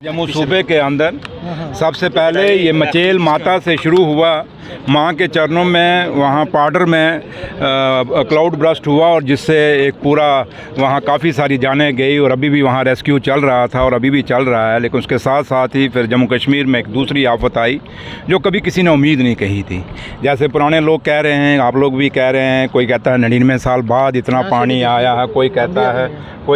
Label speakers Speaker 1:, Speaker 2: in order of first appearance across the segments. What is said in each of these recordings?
Speaker 1: जम्मू सूबे के अंदर सबसे पहले ये मचेल माता से शुरू हुआ। माँ के चरणों में वहाँ पाउडर में क्लाउड ब्रस्ट हुआ और जिससे एक पूरा वहाँ काफ़ी सारी जानें गई और अभी भी वहाँ रेस्क्यू चल रहा था और अभी भी चल रहा है। लेकिन उसके साथ साथ ही फिर जम्मू कश्मीर में एक दूसरी आफत आई जो कभी किसी ने उम्मीद नहीं कही थी। जैसे पुराने लोग कह रहे हैं, आप लोग भी कह रहे हैं, कोई कहता है 99 साल बाद इतना पानी आया है, कोई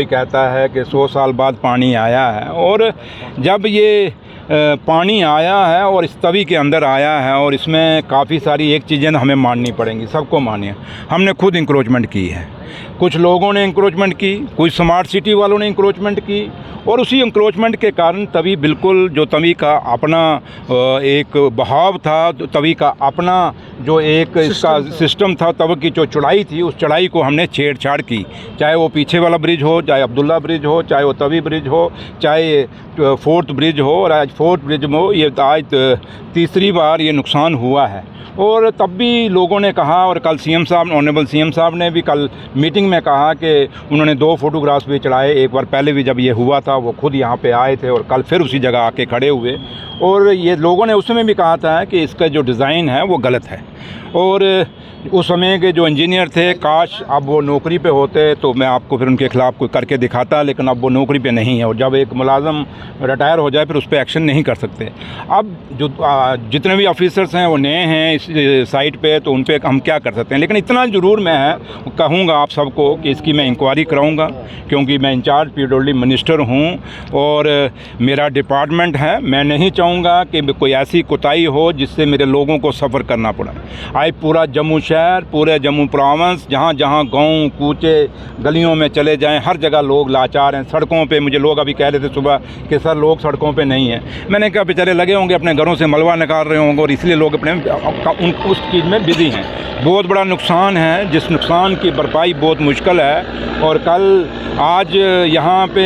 Speaker 1: कहता है कि 100 साल बाद पानी आया है। और जब ये पानी आया है और इस तवी के अंदर आया है और इसमें काफ़ी सारी एक चीज़ें हमें माननी पड़ेंगी, सबको मानिए। हमने खुद इंक्रोचमेंट की है, कुछ लोगों ने इंक्रोचमेंट की, कुछ स्मार्ट सिटी वालों ने इंक्रोचमेंट की और उसी इंक्रोचमेंट के कारण तवी बिल्कुल जो तवी का अपना एक बहाव था, तो तवी का अपना जो एक इसका सिस्टम था, तवी की जो चौड़ाई थी, उस चौड़ाई को हमने छेड़छाड़ की। चाहे वो पीछे वाला ब्रिज हो, चाहे अब्दुल्ला ब्रिज हो, चाहे वो तवी ब्रिज हो, चाहे फोर्थ ब्रिज हो। और आज फोर्थ ब्रिज में ये आज तीसरी बार ये नुकसान हुआ है। और तब भी लोगों ने कहा, और कल सीएम साहब, ऑनरेबल सीएम साहब ने भी कल मीटिंग में कहा कि उन्होंने 2 फोटोग्राफ्स भी चढ़ाए। एक बार पहले भी जब ये हुआ था वो खुद यहाँ पे आए थे और कल फिर उसी जगह आके खड़े हुए। और ये लोगों ने उस समय भी कहा था कि इसका जो डिज़ाइन है वो गलत है। और उस समय के जो इंजीनियर थे, काश अब वो नौकरी पे होते तो मैं आपको फिर उनके ख़िलाफ़ कोई करके दिखाता, लेकिन अब वो नौकरी पे नहीं है। और जब एक मुलाज़म रिटायर हो जाए फिर उस पर एक्शन नहीं कर सकते। अब जो जितने भी ऑफिसर्स हैं वो नए हैं इस साइट पे, तो उन पे हम क्या कर सकते हैं। लेकिन इतना ज़रूर मैं कहूँगा आप सबको कि इसकी मैं इंक्वायरी कराऊँगा, क्योंकि मैं इंचार्ज पीडब्ल्यूडी मिनिस्टर हूँ और मेरा डिपार्टमेंट है। मैं नहीं चाहूँगा कि कोई ऐसी कोताही हो जिससे मेरे लोगों को सफ़र करना पड़ा। आज पूरा जम्मू शहर, पूरे जम्मू प्रोविंस, जहाँ जहाँ गाँव कूचे गलियों में चले जाएं, हर जगह लोग लाचार हैं। सड़कों पे मुझे लोग अभी कह रहे थे सुबह कि सर लोग सड़कों पे नहीं हैं। मैंने कहा बेचारे लगे होंगे अपने घरों से मलबा निकाल रहे होंगे और इसलिए लोग अपने उस चीज़ में बिजी हैं। बहुत बड़ा नुकसान है, जिस नुकसान की भरपाई बहुत मुश्किल है। और कल आज यहाँ पे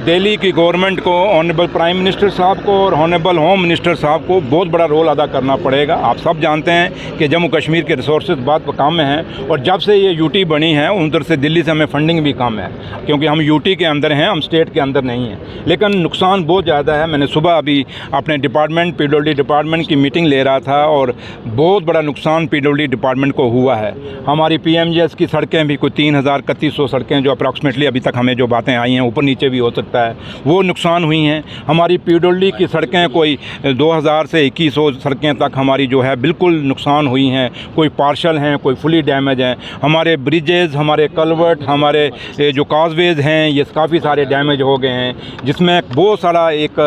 Speaker 1: दिल्ली की गवर्नमेंट को, ऑनरेबल प्राइम मिनिस्टर साहब को और ऑनरेबल होम मिनिस्टर साहब को बहुत बड़ा रोल अदा करना पड़ेगा। आप सब जानते हैं कि जम्मू कश्मीर के रिसोर्सेज बहुत कम हैं और जब से ये यूटी बनी है उधर से दिल्ली से हमें फंडिंग भी कम है, क्योंकि हम यूटी के अंदर हैं, हम स्टेट के अंदर नहीं हैं। लेकिन नुकसान बहुत ज़्यादा है। मैंने सुबह अभी अपने डिपार्टमेंट पीडब्ल्यूडी डिपार्टमेंट की मीटिंग ले रहा था और बहुत बड़ा नुकसान पीडब्ल्यूडी डिपार्टमेंट को हुआ है। हमारी पीएमजीएस की सड़कें भी कोई 3031 सड़कें जो अप्रॉक्सीमेटली अभी तक हमें जो बातें आई हैं, ऊपर नीचे भी हो सकता है, वो नुकसान हुई हैं। हमारी पीडब्ल्यूडी की सड़कें कोई 2000 से 2100 सड़कें तक हमारी जो है बिल्कुल नुकसान हुई हैं। कोई पार्शल हैं, कोई फुली डैमेज हैं। हमारे ब्रिजेज़, हमारे कलवर्ट, हमारे जो काजवेज़ हैं, ये काफ़ी सारे डैमेज हो गए हैं, जिसमें बहुत सारा एक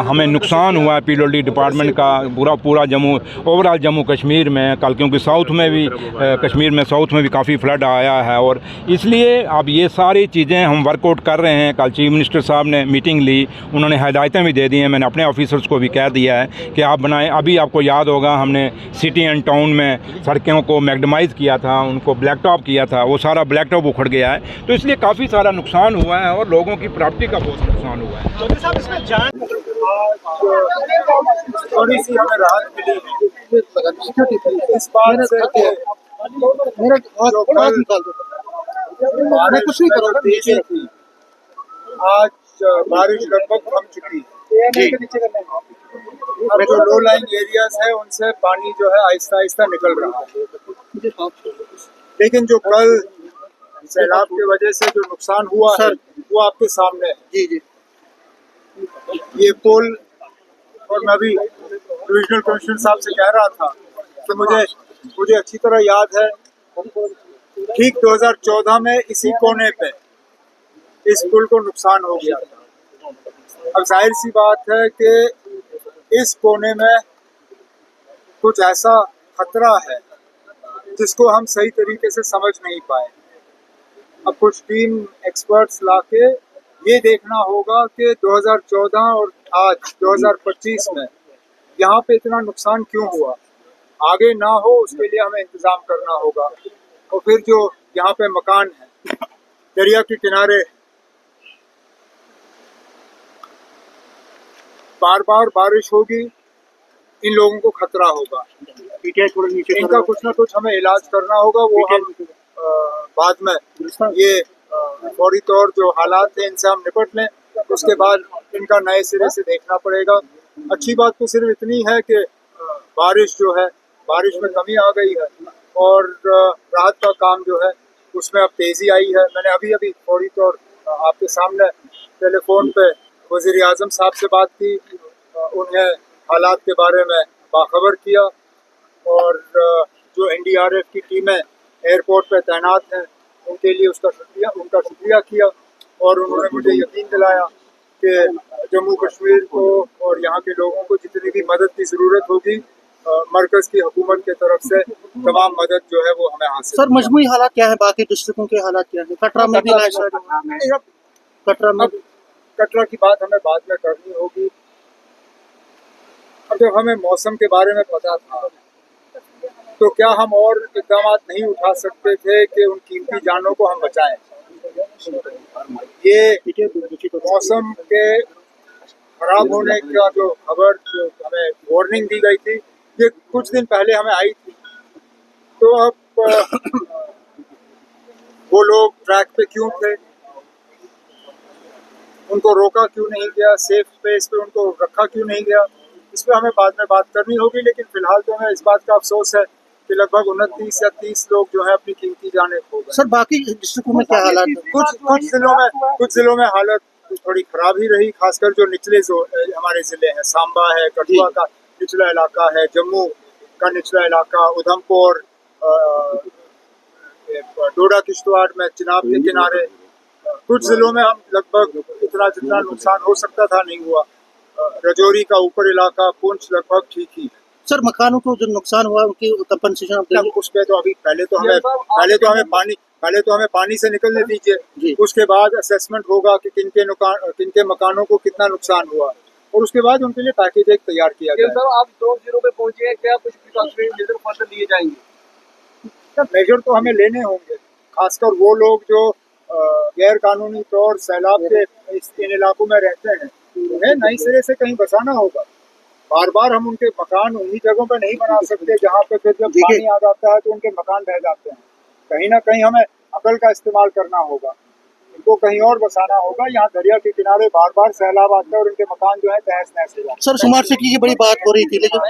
Speaker 1: हमें नुकसान हुआ है पीडब्ल्यूडी डिपार्टमेंट का पूरा जम्मू, ओवरऑल जम्मू कश्मीर में कल, क्योंकि साउथ में भी कश्मीर में साउथ में भी काफ़ी फ्लड आया है। और इसलिए अब ये सारी चीज़ें हम वर्कआउट कर रहे हैं। कल चीफ मिनिस्टर साहब ने मीटिंग ली, उन्होंने हिदायतें भी दे दी हैं। मैंने अपने ऑफिसर्स को भी कह दिया है कि आप बनाएं। अभी आपको याद होगा हमने सिटी एंड टाउन में सड़कों को मैग्डमाइज़ किया था, उनको ब्लैक टॉप किया था, वो सारा ब्लैक टॉप उखड़ गया है। तो इसलिए काफ़ी सारा नुकसान हुआ है और लोगों की प्रॉपर्टी का बहुत नुकसान हुआ है।
Speaker 2: थोड़ी सी हमें राहत मिली है इस बात से कि जो कल बारिश लगभग तेजी थी, आज बारिश लगभग थम चुकी है। अब जो लो लाइन एरियाज है उनसे पानी जो है आहिस्ता आहिस्ता निकल रहा है। लेकिन जो कल सैलाब की वजह से जो नुकसान हुआ है वो आपके सामने है। जी ये पुल, और मैं भी डिविजनल कमिश्नर साहब से कह रहा था कि मुझे अच्छी तरह याद है, ठीक 2014 में इसी कोने पे इस पुल को नुकसान हो गया था। अब जाहिर सी बात है कि इस कोने में कुछ ऐसा खतरा है जिसको हम सही तरीके से समझ नहीं पाए। अब कुछ टीम एक्सपर्ट्स लाके ये देखना होगा कि 2014 और आज 2025 में यहाँ पे इतना नुकसान क्यों हुआ, आगे ना हो उसके लिए हमें इंतज़ाम करना होगा। और फिर जो यहाँ पे मकान है दरिया के किनारे, बार बार बारिश होगी, इन लोगों को खतरा होगा। इनका कुछ ना कुछ हमें इलाज करना होगा। वो हम बाद में ये फौरी तौर जो हालात हैं इनसे हम निपट लें उसके बाद इनका नए सिरे से देखना पड़ेगा। अच्छी बात तो सिर्फ इतनी है कि बारिश जो है, बारिश में कमी आ गई है और राहत का काम जो है उसमें अब तेज़ी आई है। मैंने अभी अभी थोड़ी तौर आपके सामने टेलीफोन पे वज़ीर आज़म साहब से बात की, उन्हें हालात के बारे में बाखबर किया और जो NDRF की टीमें एयरपोर्ट पे तैनात हैं उनके लिए उनका शुक्रिया किया और उन्होंने मुझे यकीन दिलाया कि जम्मू कश्मीर को और यहाँ के लोगों को जितनी भी मदद की ज़रूरत होगी मरकज़ की हुकूमत की तरफ से तमाम मदद जो है वो हमें हासिल।
Speaker 3: सर मजमूई हालात क्या है, बाकी डिस्ट्रिक्टों के हालात क्या है? कटरा में भी
Speaker 2: कटरा की बात हमें बाद में करनी होगी। अब जब हमें मौसम के बारे में पता था तो क्या हम और इक़दाम नहीं उठा सकते थे कि उन कीमती जानों को हम बचाएं। ये मौसम के खराब होने का जो खबर जो हमें वार्निंग दी गई थी ये कुछ दिन पहले हमें आई थी, तो अब वो लोग ट्रैक पे क्यों थे, उनको रोका क्यों नहीं गया, सेफ स्पेस पे उनको रखा क्यों नहीं गया, इस पर हमें बाद में बात करनी होगी। लेकिन फिलहाल तो हमें इस बात का अफसोस है कि लगभग 29 या 30 लोग जो है अपनी कीमती जानें खो गए।
Speaker 3: सर बाकी डिस्ट्रिक्टों में क्या हालात है?
Speaker 2: कुछ जिलों में हालत थोड़ी खराब ही रही, खासकर जो निचले हमारे जिले हैं, सांबा है, कठुआ का निचला इलाका है, जम्मू का निचला इलाका, उधमपुर, डोडा किश्तवाड़ में चिनाब के किनारे, कुछ जिलों में हम लगभग जितना नुकसान हो सकता था नहीं हुआ। रजौरी का ऊपर इलाका, पुंछ लगभग ठीक ही।
Speaker 3: सर मकानों को जो नुकसान हुआ उनकी कंपनसेशन
Speaker 2: उस पे तो अभी पहले तो हमें पानी से निकलने दीजिए, उसके बाद असेसमेंट होगा कि किनके मकानों को कितना नुकसान हुआ और उसके बाद उनके लिए पैकेज एक तैयार किया गया।
Speaker 4: सर आप 2 जिलों पे पहुंचे हैं, क्या कुछ मेजर फर्दर लिए जाएंगे?
Speaker 2: मेजर तो हमें लेने होंगे, खासकर वो लोग जो गैर कानूनी तौर सैलाब के इन इलाकों में रहते हैं, उन्हें नए सिरे से कहीं बसाना होगा। बार बार हम उनके मकान उन्हीं जगहों पर नहीं बना सकते जहाँ पे फिर जब पानी आ जाता है तो उनके मकान बह जाते हैं। कहीं ना कहीं हमें अकल का इस्तेमाल करना होगा, इनको कहीं और बसाना होगा। यहाँ दरिया के किनारे बार बार सैलाब आता है और उनके मकान जो है तहस नहस हो जाते हैं।
Speaker 3: सर स्मार्ट सिटी की बड़ी बात हो रही थी लेकिन